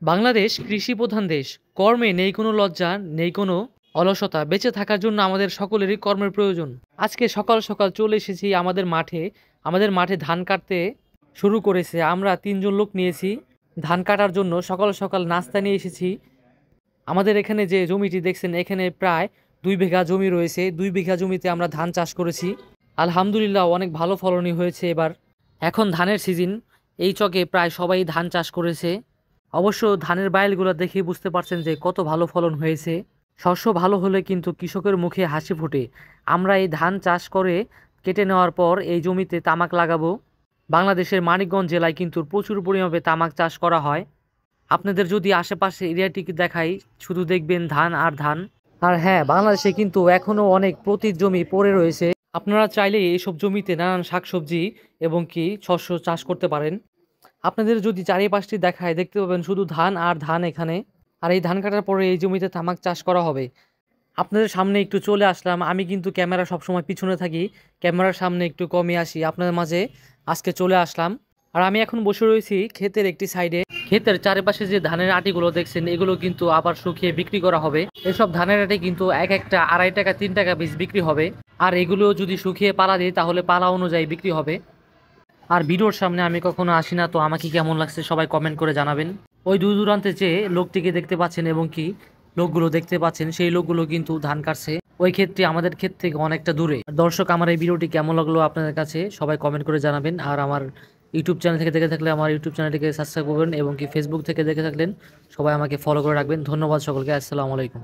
বাংলাদেশ কৃষি প্রধান দেশ। কর্মে নেই কোনো লজ্জা, নেই কোনো অলসতা। বেঁচে থাকার জন্য আমাদের সকলেরই কর্মের প্রয়োজন। আজকে সকাল সকাল চলে এসেছি আমাদের মাঠে। আমাদের মাঠে ধান কাটতে শুরু করেছে। আমরা ৩ জন লোক নিয়েছি ধান কাটার জন্য। সকাল সকাল নাস্তা নিয়ে এসেছি। আমাদের এখানে যে জমিটি দেখছেন, এখানে প্রায় ২ বিঘা জমি রয়েছে। ২ বিঘা জমিতে আমরা ধান চাষ করেছি। আলহামদুলিল্লাহ অনেক ভালো ফলনই হয়েছে এবার। এখন ধানের সিজন। এই চকে প্রায় সবাই ধান চাষ করেছে। অবশ্য ধানের বাইলগুলো দেখে বুঝতে পারছেন যে কত ভালো ফলন হয়েছে। শস্য ভালো হলে কিন্তু কৃষকের মুখে হাসি ফোটে। আমরা এই ধান চাষ করে কেটে নেওয়ার পর এই জমিতে তামাক লাগাবো। বাংলাদেশের মানিকগঞ্জ জেলায় কিন্তু প্রচুর পরিমাণে তামাক চাষ করা হয়। আপনাদের যদি আশেপাশে এরিয়াটিকে দেখাই, শুধু দেখবেন ধান আর ধান। আর হ্যাঁ, বাংলাদেশে কিন্তু এখনো অনেক পতিত জমি পড়ে রয়েছে। আপনারা চাইলে এইসব জমিতে নানান শাকসবজি এবং কি শস্য চাষ করতে পারেন। আপনাদের যদি চারিপাশটি দেখায়, দেখতে পাবেন শুধু ধান আর ধান এখানে। আর এই ধান কাটার পরে এই জমিতে তামাক চাষ করা হবে। আপনাদের সামনে একটু চলে আসলাম। আমি কিন্তু ক্যামেরা সবসময় পিছনে থাকি, ক্যামেরার সামনে একটু কমে আসি। আপনাদের মাঝে আজকে চলে আসলাম। আর আমি এখন বসে রয়েছি ক্ষেতের একটি সাইডে। ক্ষেতের চারিপাশে যে ধানের আটিগুলো দেখছেন, এগুলো কিন্তু আবার শুকিয়ে বিক্রি করা হবে। এসব ধানের আটি কিন্তু এক একটা ২.৫ টাকা ৩ টাকা পিস বিক্রি হবে। আর এগুলো যদি শুকিয়ে পালা দিই, তাহলে পালা অনুযায়ী বিক্রি হবে। আর ভিডিওর সামনে আমি কখনো আসি না, তো আমাকে কেমন লাগছে সবাই কমেন্ট করে জানাবেন। ওই দূর দূরান্তে যে লোকটিকে দেখতে পাচ্ছেন এবং কি লোকগুলো দেখতে পাচ্ছেন, সেই লোকগুলো কিন্তু ধান কাটছে। ওই ক্ষেত্রে আমাদের ক্ষেত থেকে অনেকটা দূরে। দর্শক, আমার এই ভিডিওটি কেমন লাগলো আপনাদের কাছে সবাই কমেন্ট করে জানাবেন। আর আমার ইউটিউব চ্যানেল থেকে দেখে থাকলে আমার ইউটিউব চ্যানেলটিকে সাবস্ক্রাইব করবেন এবং কি ফেসবুক থেকে দেখে থাকলেন সবাই আমাকে ফলো করে রাখবেন। ধন্যবাদ সকলকে। আসসালামু আলাইকুম।